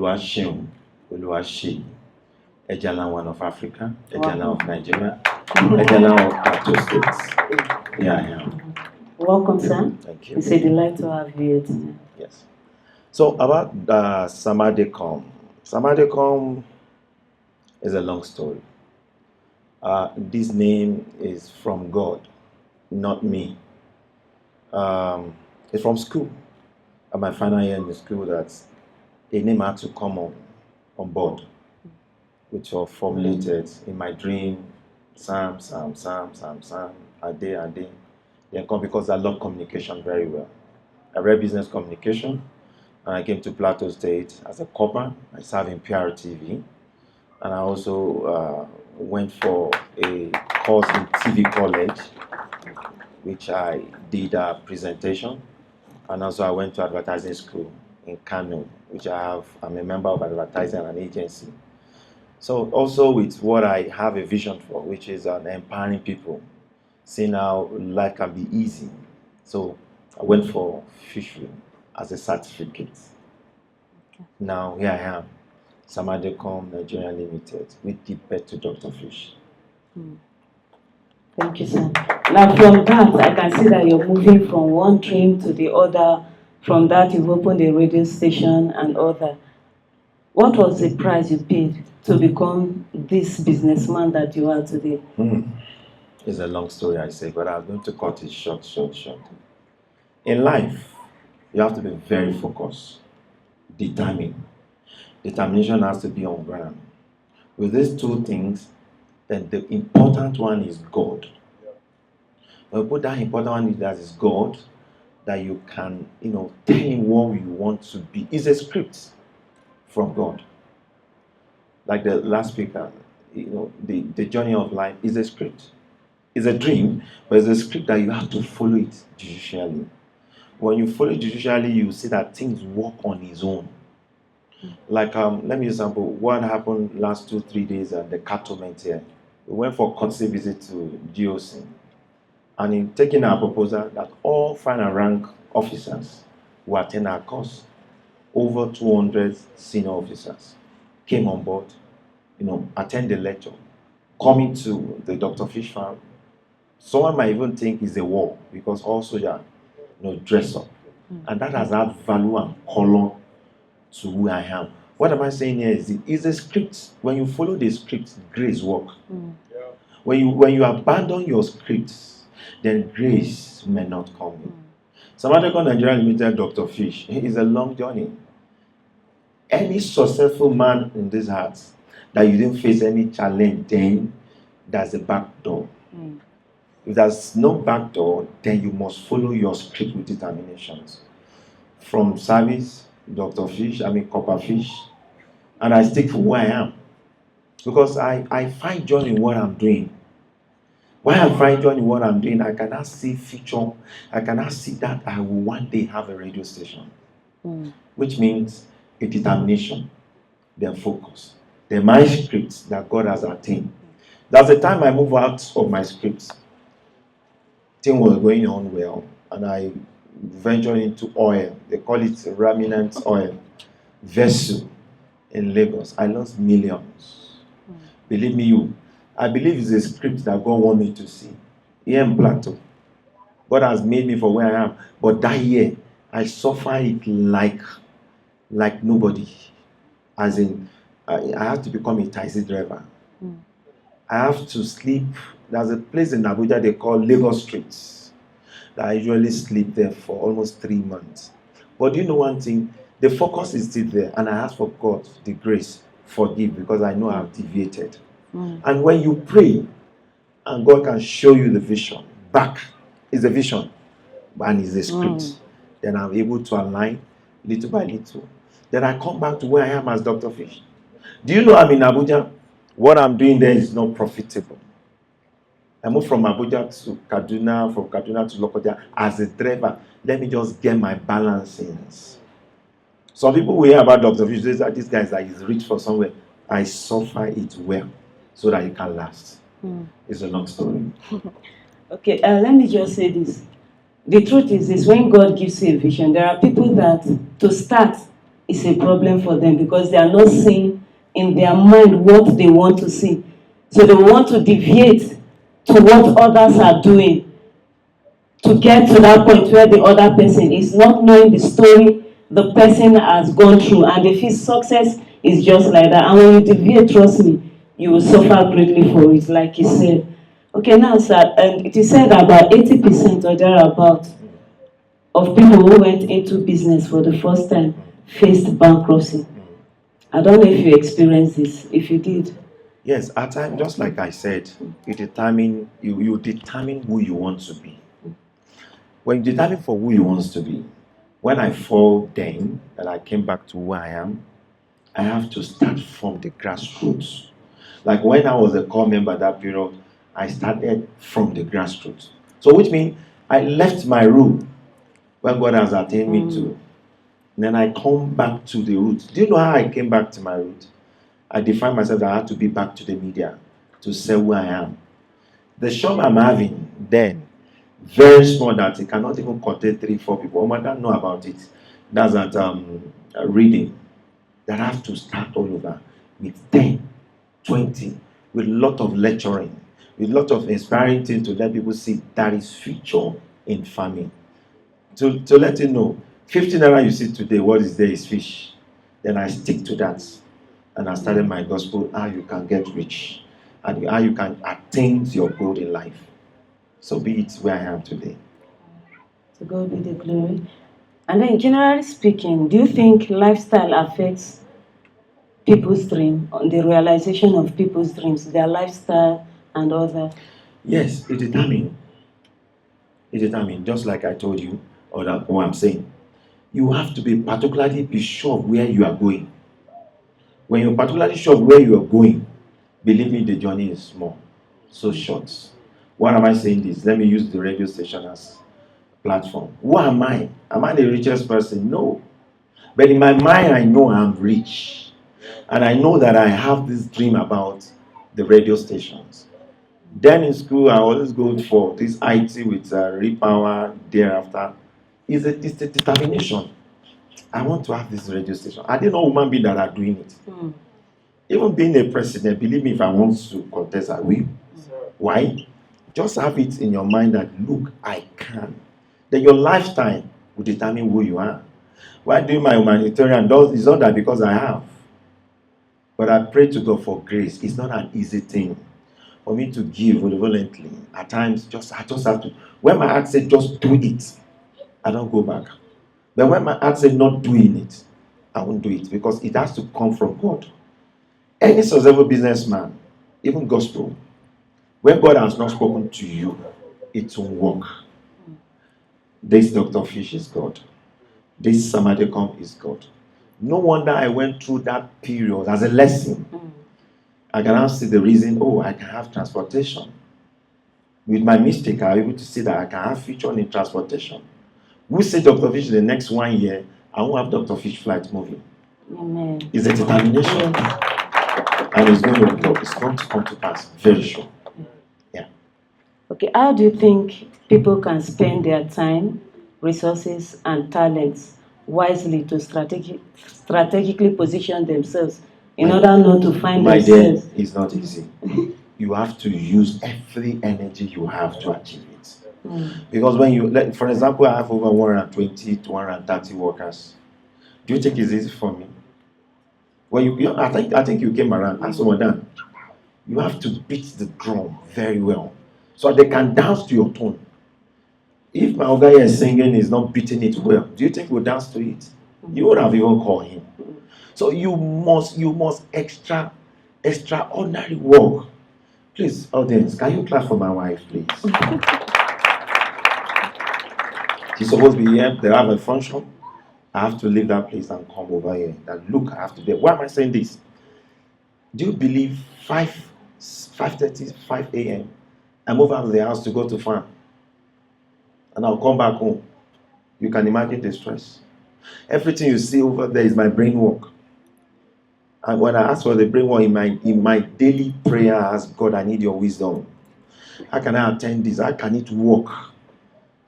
𝐿𝐭𝐈, 𝐬𝐭𝐈, 𝐦𝐴LAN one of Africa, 𝐦𝐴LAN of Nigeria, 𝐦𝐴LAN of Plateau States. Yeah. Welcome, sir. Thank you. It's a delight to have you here tonight. Yes. So about Sammadecom. Sammadecom is a long story. This name is from God, not me. It's from school. At my final year in the school, that a name had to come on board, which was formulated in my dream. Sam, Ade. Then come, because I love communication very well. I read business communication, and I came to Plateau State as a copper. I served in PRTV, and I also went for a course in TV college, which I did a presentation, and also I went to advertising school in Kano, which I'm a member of advertising and agency. So also with what I have a vision for, which is empowering people, seeing how life can be easy. So I went for fishery as a certificate. Okay. Now here I am, Sammadecom Nigeria Limited, with the birth to Dr.Fish. Thank you, sir. Now from that, I can see that you're moving from one dream to the other. From that, you've opened a radio station and other. What was the price you paid to become this businessman that you are today? It's a long story, I say, but I'm going to cut it short. In life, you have to be very focused, determined. Determination has to be on ground. With these two things, then the important one is God. When you put that important one, that is God, that you can, tell him what you want to be. It's a script from God. Like the last speaker, the journey of life is a script. It's a dream, but it's a script that you have to follow it judicially. When you follow it judicially, you see that things work on its own. Like, let me example what happened last 2-3 days at the cantonment here. We went for courtesy visit to GOC, and in taking our proposal that all final rank officers who attend our course, over 200 senior officers came on board, attend the lecture, coming to the Dr.Fish farm. Someone might even think it's a war, because all soldiers, dress up. And that has had value and color to who I am. What am I saying here is it's a script. When you follow the script, grace work. When you abandon your scripts, then grace may not come in. Sammadecom Nigeria Limited, Dr.Fish, is a long journey. Any successful man in this heart that you didn't face any challenge, then there's a back door. If there's no back door, then you must follow your script with determination. From service, Dr.Fish, copper fish, and I stick to who I am. Because I find joy in what I'm doing. When I find joy in what I'm doing, I cannot see future. I cannot see that I will one day have a radio station. Which means a determination, then focus. The my scripts that God has attained. That's the time I move out of my scripts. Things was going on well, and I ventured into oil. They call it remnant oil vessel in Lagos. I lost millions. Believe me, I believe it's a script that God wants me to see. Here in Plateau, God has made me for where I am. But that year, I suffer it like nobody. As in, I have to become a taxi driver. I have to sleep. There's a place in Abuja they call Lagos Streets. That I usually sleep there for almost 3 months. But you know one thing? The focus is still there. And I ask for God, the grace, forgive, because I know I've deviated. And when you pray, and God can show you the vision, back is a vision, and is a script, then I'm able to align little by little. Then I come back to where I am as Dr.Fish. Do you know I'm in Abuja? What I'm doing there is not profitable. I moved from Abuja to Kaduna, from Kaduna to Lokoja as a driver. Let me just get my balancings. Some people will hear about Dr.Fish, say that this guy is rich for somewhere. I suffer it well so that it can last. It's a long story. Okay, let me just say this. The truth is this: when God gives you a vision, there are people that to start, is a problem for them because they are not seeing in their mind what they want to see. So they want to deviate to what others are doing to get to that point where the other person is not knowing the story the person has gone through, and they feel success is just like that. And when you deviate, trust me, you will suffer greatly for it, like you said. Okay, now, sir, and it is said about 80% or thereabout of people who went into business for the first time faced bankruptcy. I don't know if you experienced this. If you did. Yes, at times, just like I said, you determine who you want to be. When you determine for who you want to be, when I fall then, and I came back to who I am, I have to start from the grassroots. Like when I was a core member that period, I started from the grassroots. So which means I left my room where God has attained me to. Then I come back to the roots. Do you know how I came back to my roots? I defined myself that I had to be back to the media to say who I am. The shop I'm having then, very small that it cannot even contain 3-4 people. Oh, my dad know about it. That's that reading. That I have to start all over with 10, 20, with a lot of lecturing, with a lot of inspiring things to let people see that is future in farming. To let you know, 50 naira you see today, what is there is fish. Then I stick to that. And I started my gospel, how you can get rich, and how you can attain your goal in life. So be it where I am today. To God be the glory. And then, generally speaking, do you think lifestyle affects people's dream, on the realization of people's dreams, their lifestyle and all that? Yes, it determines. It determines, just like I told you, or that what I'm saying. You have to be sure of where you are going. When you're particularly sure of where you are going, believe me, the journey is small, so short. Why am I saying this? Let me use the radio station as platform. Who am I? Am I the richest person? No. But in my mind, I know I'm rich. And I know that I have this dream about the radio stations. Then in school, I always go for this IT with repower thereafter. It's a determination. I want to have this radio station. I didn't know human beings that are doing it. Even being a president, believe me, if I want to contest, I will. Why? Just have it in your mind that, look, I can. Then your lifetime will determine who you are. Why doing my humanitarian? It's not that because I have. But I pray to God for grace. It's not an easy thing for me to give voluntarily. At times, I just have to. When my heart says just do it, I don't go back. But when my heart says not doing it, I won't do it because it has to come from God. Any successful businessman, even gospel, when God has not spoken to you, it won't work. This Dr.Fish is God. This Sammadecom is God. No wonder I went through that period as a lesson. I can now see the reason, I can have transportation. With my mistake, I'm able to see that I can have future in transportation. We say Dr.Fish in the next 1 year, I won't have Dr.Fish flight moving. Amen. It's a determination. Yes. And it's going to come to pass very sure. Yeah. Okay, how do you think people can spend their time, resources, and talents wisely to strategically position themselves in order not to find themselves? My dear, it's not easy. You have to use every energy you have to achieve it. Because when you, for example, I have over 120 to 130 workers. Do you think it's easy for me? Well, I think you came around. Ask someone that. You have to beat the drum very well, so they can dance to your tone. If my guy is singing is not beating it well, do you think we'll dance to it? You would have even called him. So you must extraordinary work. Please, audience, can you clap for my wife, please? She's supposed to be here. They have a function. I have to leave that place and come over here. That look, I have to be. Why am I saying this? Do you believe 5:30, 5 a.m. I move out of the house to go to farm, and I'll come back home. You can imagine the stress. Everything you see over there is my brain work. And when I ask for the brain work in my daily prayer, I ask God, I need your wisdom. How can I attend this? How can it work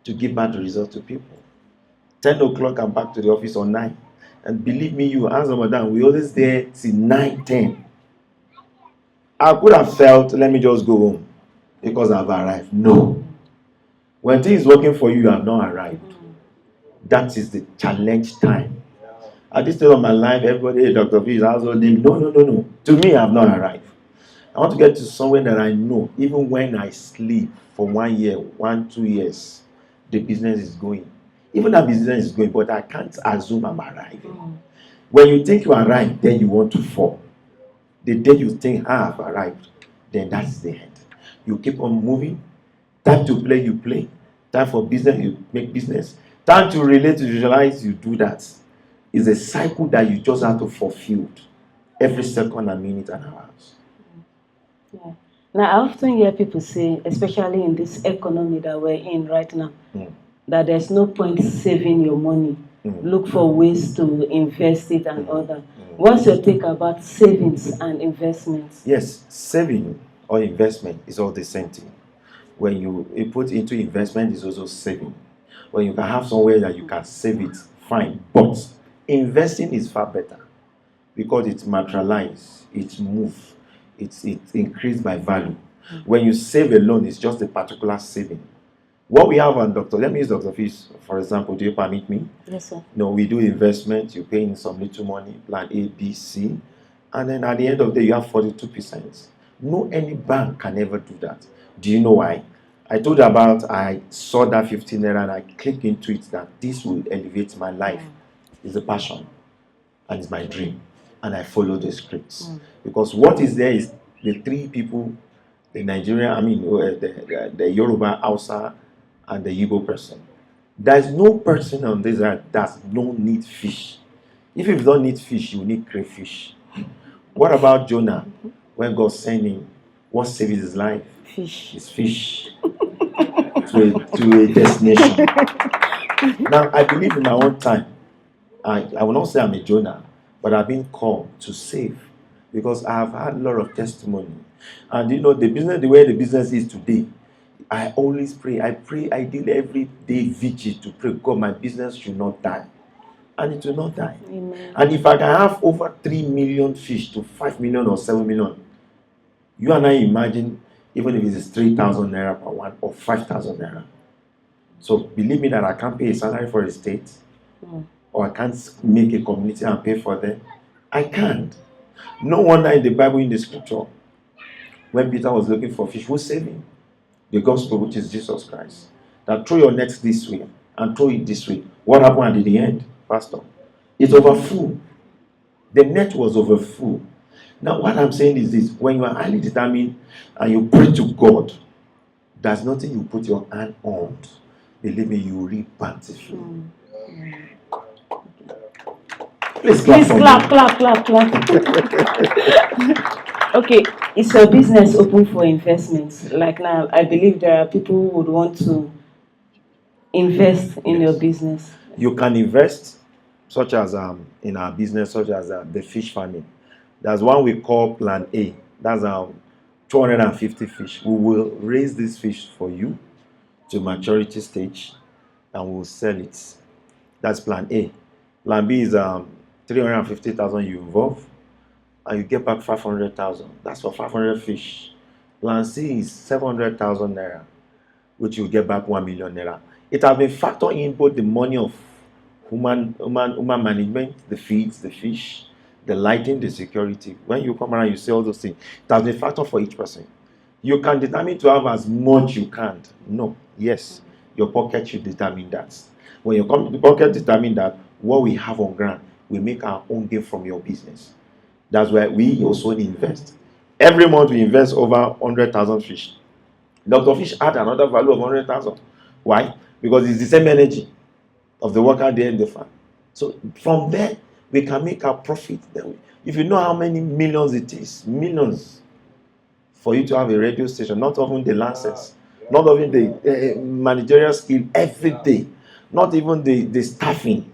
to give back the result to people? 10 o'clock, I'm back to the office on 9. And believe me, you ask Ramadan, we always there till 9, 10. I could have felt, let me just go home because I've arrived. No. When things is working for you, you have not arrived. That is the challenge time. At this stage of my life, everybody, hey, Dr. Fish, household name. No, no, no, no. To me, I have not arrived. I want to get to somewhere that I know, even when I sleep for 1 year, 1, 2 years, the business is going. Even that business is going, but I can't assume I'm arriving. When you think you arrived, then you want to fall. The day you think I have arrived, then that's the end. You keep on moving. Time to play, you play. Time for business, you make business. Time to relate, to visualize, you do that. It's a cycle that you just have to fulfill every second and minute and hours. Yeah. Now, I often hear people say, especially in this economy that we're in right now, that there's no point saving your money. Look for ways to invest it and all that. What's your take about savings and investments? Yes, saving or investment is all the same thing. When you put into investment, is also saving. When you can have somewhere that you can save it, fine. But investing is far better because it's materialized, it's moved, it's increased by value. When you save alone, it's just a particular saving. What we have on let me use Dr. Fish, for example. Do you permit me? Yes, sir. No, we do investment, you pay in some little money, plan A, B, C, and then at the end of the day, you have 42%. No, any bank can ever do that. Do you know why? I told you about, I saw that 15 naira and I clicked into it that this will elevate my life. It's a passion and it's my dream. And I follow the scripts. Because what is there is the three people, the Nigerian, the Yoruba, Hausa, and the Igbo person. There's no person on this earth that don't need fish. If you don't need fish, you need crayfish. What about Jonah? When God sent him, what saved his life? Fish. His fish to a destination. Now, I believe in my own time. I will not say I'm a Jonah, but I've been called to save because I have had a lot of testimony. And you know, the way the business is today, I always pray. I deal every day vigil to pray, God, my business should not die. And it will not die. Amen. And if I can have over 3 million fish to 5 million or 7 million, you and I imagine, even if it's 3,000 naira per one or 5,000 naira. So believe me that I can't pay a salary for a state, or I can't make a community and pay for them. I can't. No wonder in the Bible, in the scripture, when Peter was looking for fish, who saved him? The gospel, which is Jesus Christ. That throw your nets this way and throw it this way. What happened at the end, Pastor? It's over full. The net was over full. Now, what I'm saying is this: when you are highly determined and you pray to God, there's nothing you put your hand on. Believe me, you reap bountifully. Please clap. Okay, is your business open for investments? Like now, I believe there are people who would want to invest in your business. You can invest, such as in our business, such as the fish farming. There's one we call Plan A. That's 250 fish. We will raise this fish for you to maturity stage, and we'll sell it. That's Plan A. Plan B is 350,000 you involve, and you get back 500,000. That's for 500 fish. Plan C is 700,000 naira, which you get back 1 million naira. It has been factored in both the money of human management, the feeds, the fish, the lighting, the security. When you come around, you see all those things. It has been factored for each person. You can determine to have as much you can't. No, yes, your pocket should determine that. When you come to the pocket, determine that what we have on ground, we make our own gain from your business. That's why we also invest. Every month we invest over 100,000 fish. Dr.Fish add another value of 100,000. Why? Because it's the same energy of the worker there in the farm. So from there, we can make our profit. If you know how many millions it is, millions, for you to have a radio station, not even the license, not even the managerial skill every day, not even the staffing.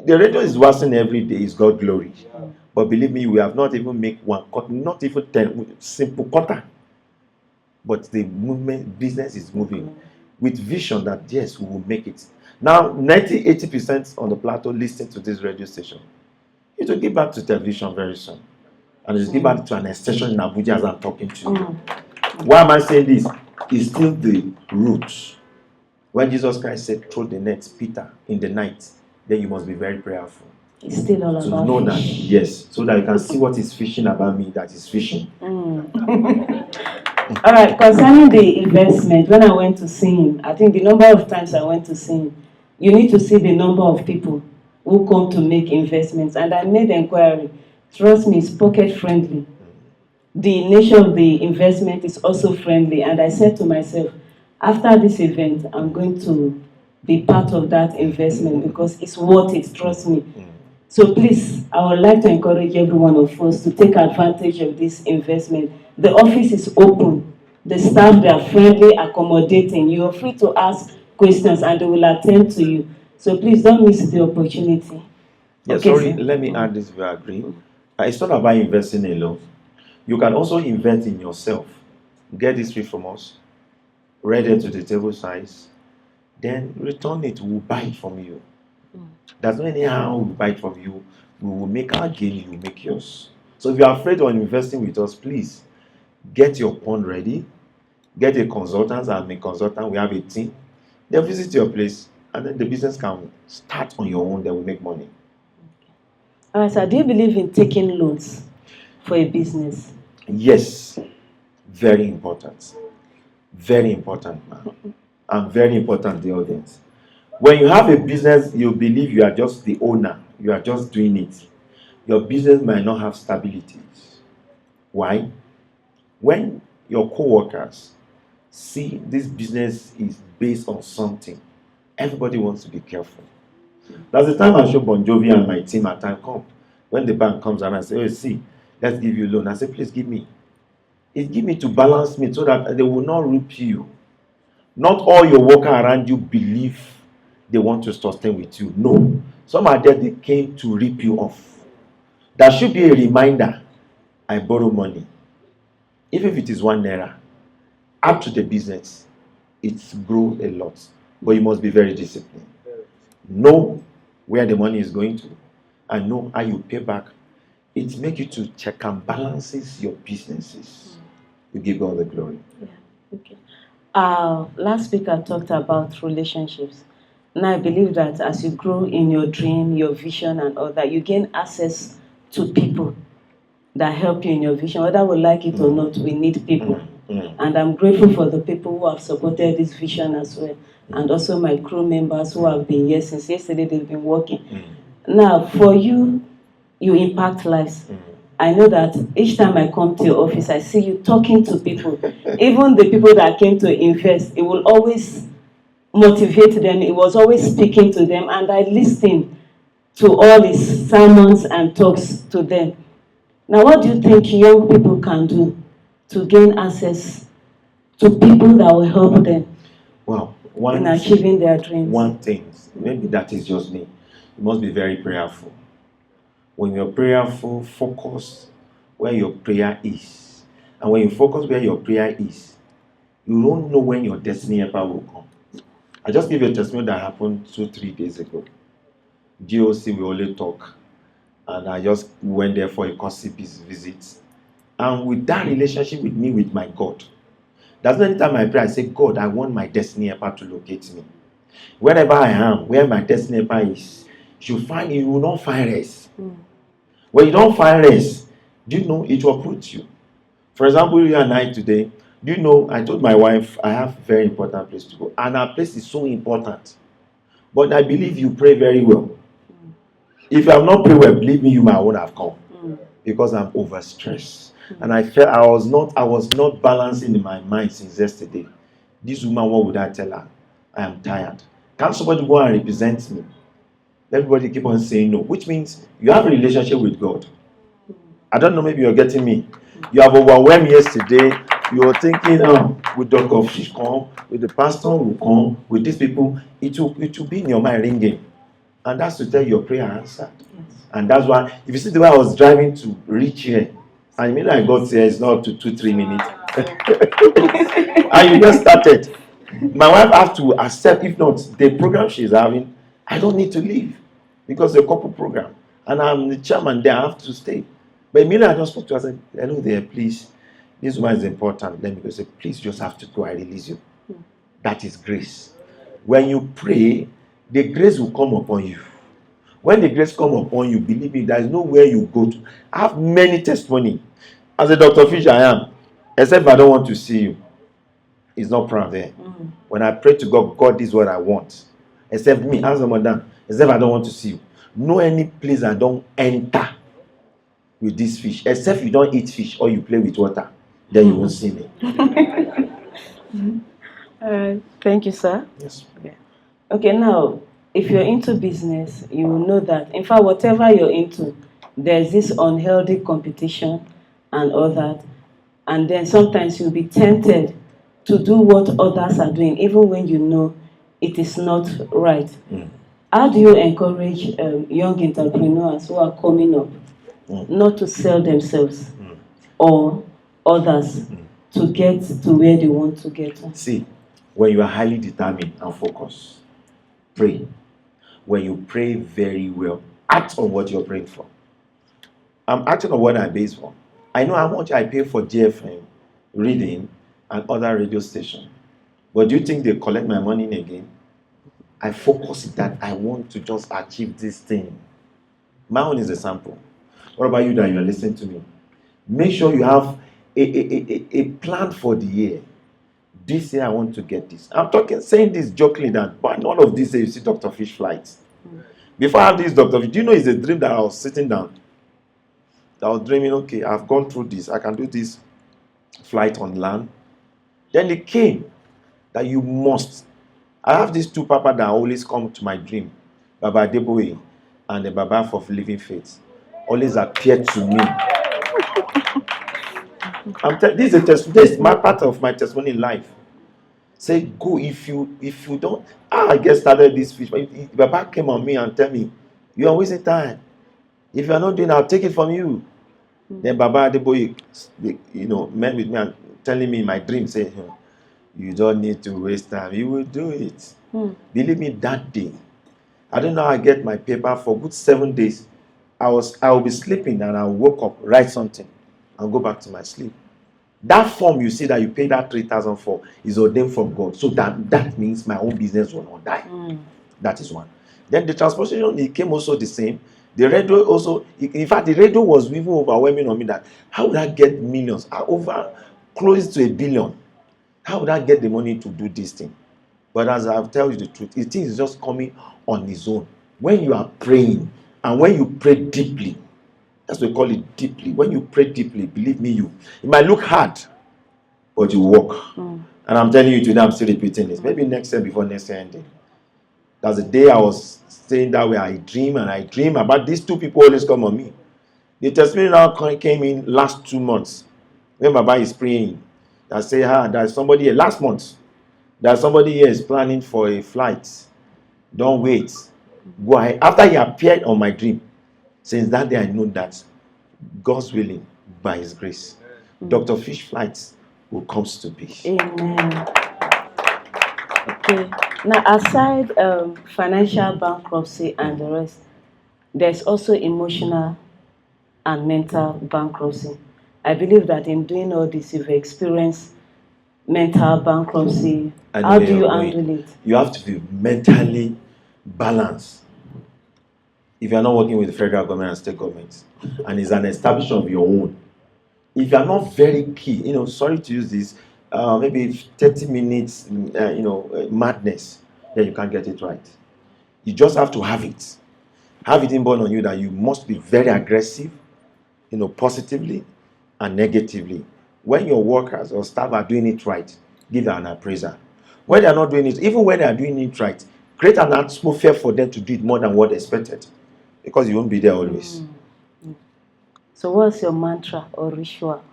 The radio is working every day, is God glory. But believe me, we have not even make one cut, not even 10 simple quarter. But the movement, business is moving. with vision that yes, we will make it. Now, 80% on the plateau listening to this radio station. It will give back to television very soon. And it will give back to an extension in Abuja as I'm talking to you. Why am I saying this? It's still the roots. When Jesus Christ said, throw the net, Peter, in the night, then you must be very prayerful. It's still all to about know fish. that, yes, so that you can see what is fishing about me that is fishing. All right, concerning the investment, when I went to see him, I think the number of times I went to see him, you need to see the number of people who come to make investments. And I made inquiry. Trust me, it's pocket friendly. The nature of the investment is also friendly. And I said to myself, after this event, I'm going to be part of that investment because it's worth it, trust me. So please, I would like to encourage every one of us to take advantage of this investment. The office is open. The staff, they are friendly, accommodating. You are free to ask questions and they will attend to you. So please don't miss the opportunity. Yeah, Okay, sorry, sir. let me add this if you agree. It's not about investing alone. You can also invest in yourself. Get this free from us. Ready to the table size. Then return it. We'll buy it from you. There's no anyhow we'll buy it from you. We will make our gain, you will make yours. So if you're afraid of investing with us, please get your pond ready. Get a consultant. I'm a consultant. We have a team. They'll visit your place and then the business can start on your own. Then we make money. All right, sir. Do you believe in taking loans for a business? Yes. Very important. Very important, man. And very important, the audience. When you have a business, you believe you are just the owner. You are just doing it. Your business might not have stability. Why? When your co-workers see this business is based on something, everybody wants to be careful. That's the time I show Bon Jovi and my team at time come. When the bank comes and I say, oh, see, let's give you a loan. I say, please give me. It give me to balance me so that they will not rip you. Not all your workers around you believe they want to sustain with you. No. Some are there, they came to rip you off. That should be a reminder. I borrow money. Even if it is 1 naira, add to the business. It's grow a lot. But you must be very disciplined. Know where the money is going to and know how you pay back. It makes you to check and balances your businesses. You give God the glory. Yeah. Okay. Last speaker talked about relationships. Now I believe that as you grow in your dream, your vision and all that, you gain access to people that help you in your vision. Whether we like it or not, we need people. And I'm grateful for the people who have supported this vision as well. And also my crew members who have been here since yesterday, they've been working. Now, for you, you impact lives. I know that each time I come to your office, I see you talking to people. Even the people that came to invest, it will always motivate them. It was always speaking to them. And I listened to all his sermons and talks to them. Now, what do you think young people can do to gain access to people that will help them in achieving their dreams? One thing, maybe that is just me. You must be very prayerful. When you're prayerful, focus where your prayer is. And when you focus where your prayer is, you don't know when your destiny helper will come. I just give you a testimony that happened 2-3 days ago. GOC, we only talk. And I just went there for a courtesy visit. And with that relationship with me, with my God, that's not any time I pray, I say, God, I want my destiny helper to locate me. Wherever I am, where my destiny helper is, you will not find rest. When you don't find rest, do you know it will uproot you? For example, you and I today, do you know, I told my wife, I have a very important place to go. And our place is so important. But I believe you pray very well. If you have not prayed well, believe me, you might not have come. Because I'm overstressed. And I felt I was not balancing in my mind since yesterday. This woman, what would I tell her? I am tired. Can't somebody go and represent me? Everybody keep on saying no, which means you have a relationship with God. I don't know, maybe you're getting me. You have overwhelmed yesterday. You were thinking, with Dr.Fish come, with the pastor will come, with these people, it will be in your mind ringing. And that's to tell your prayer answered. And that's why, if you see the way I was driving to reach here, and immediately I got here, it's not up to 2-3 minutes. And you just started. My wife have to accept, if not, the program she's having, I don't need to leave because it's a couple program. And I'm the chairman there, I have to stay. But immediately I just spoke to her, I said, hello there, please. This one is important. Let me go say, please just have to go, I release you. That is grace. When you pray, the grace will come upon you. When the grace come upon you, believe me, there is nowhere you go to. I have many testimony. As a Dr.Fish I am, except if I don't want to see you. It's not proud there. When I pray to God, God is what I want. Except me, as a madam, except I don't want to see you. No any place I don't enter with this fish. Except you don't eat fish or you play with water. Then you won't see me. Thank you, sir. Yes. Yeah. Okay, now, if you're into business, you will know that, in fact, whatever you're into, there's this unhealthy competition and all that. And then sometimes you'll be tempted to do what others are doing, even when you know it is not right. How do you encourage young entrepreneurs who are coming up not to sell themselves or others to get to where they want to get to? See, when you are highly determined and focused, pray. When you pray very well, act on what you're praying for. I'm acting on what I base for. I know how much I pay for GFM, reading, and other radio stations. But do you think they collect my money again? I focus that I want to just achieve this thing. My own is a sample. What about you that you are listening to me? Make sure you have a plan for the year. This year I want to get this. I'm saying this jokingly that, but none of this you see Dr.Fish flights. Before I have this Dr.Fish, do you know it's a dream that I was sitting down? I was dreaming, okay, I've gone through this. I can do this flight on land. Then it came that you must. I have these two papa that always come to my dream. Baba Adeboye and the Baba for Living Faith. Always appear to me. This is my part of my testimony in life. Say, go if you don't. I get started this fish. But if Baba came on me and tell me, you are wasting time. If you are not doing, I'll take it from you. Then Baba Adeboye, met with me and telling me in my dream, say, you don't need to waste time. You will do it. Believe me, that day, I don't know how I get my paper for good 7 days. I will be sleeping and I will wake up, write something, and go back to my sleep. That form you see that you pay that 3,000 for is ordained from God. So that means my own business will not die. That is one. Then the transportation, it came also the same. The radio also, in fact, the radio was even overwhelming on me that how would I get millions? Over close to 1 billion. How would I get the money to do this thing? But as I've tell you the truth, it is just coming on its own. When you are praying and when you pray deeply, that's what we call it deeply. When you pray deeply, believe me, it might look hard, but you walk. And I'm telling you today, I'm still repeating this. Maybe next year, before next year ending. That's the day I was saying that way. I dream about these two people always come on me. The testimony now came in last 2 months. When Baba is praying, I say, there's somebody here. Last month, there's somebody here is planning for a flight. Don't wait. Go ahead. After he appeared on my dream, since that day I know that God's willing, by His grace, Dr.Fish flights will come to be. Amen. Okay. Now, aside financial bankruptcy and the rest, there's also emotional and mental bankruptcy. I believe that in doing all this, you've experienced mental bankruptcy. How do you handle it? You have to be mentally balanced. If you're not working with the federal government and state governments, and it's an establishment of your own, if you're not very key, sorry to use this, maybe 30 minutes, madness, then you can't get it right. You just have to have it. Have it inborn on you that you must be very aggressive, positively and negatively. When your workers or staff are doing it right, give them an appraiser. When they are not doing it, even when they are doing it right, create an atmosphere for them to do it more than what expected. Because you won't be there always. So what's your mantra or ritual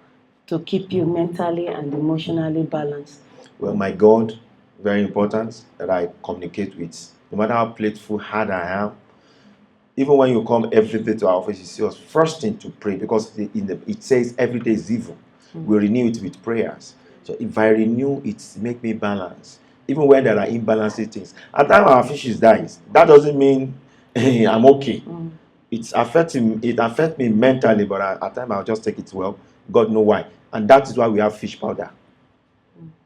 to keep you mentally and emotionally balanced? Well, my God, very important that I communicate with. No matter how playful, hard I am, even when you come every day to our office, you see us first thing to pray, because it says every day is evil. We renew it with prayers. So if I renew it, make me balance. even when there are imbalanced things. At times our fishes dies. That doesn't mean I'm okay. It affects me mentally, but at times I'll just take it well. God know why. And that is why we have fish powder.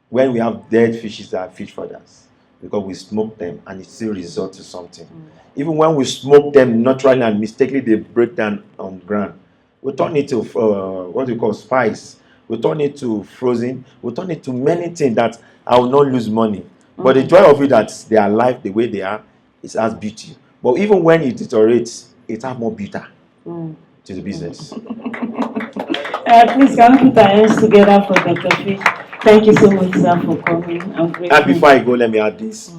When we have dead fishes that are fish powders, because we smoke them and it still results to something. Even when we smoke them naturally and mistakenly they break down on ground, we turn it to what we call spice. We turn it to frozen. We turn it to many things that I will not lose money. But the joy of it that they are alive the way they are, it has beauty. But even when it deteriorates, it has more beauty to the business. Please, can we put our hands together for Dr. Fish? Thank you so much, sir, for coming. I'm grateful. And before I go, let me add this.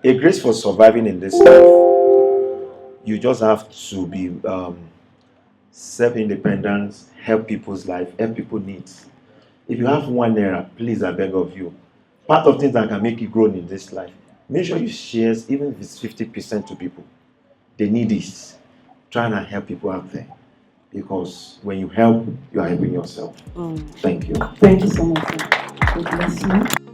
A grace for surviving in this life, you just have to be self-independent, help people's life, help people needs. If you have 1 naira, please, I beg of you, part of things that can make you grow in this life, make sure you share, even if it's 50% to people. They need this. Try and help people out there. Because when you help, you are helping yourself. Thank you. Thank you so much, sir. God bless you.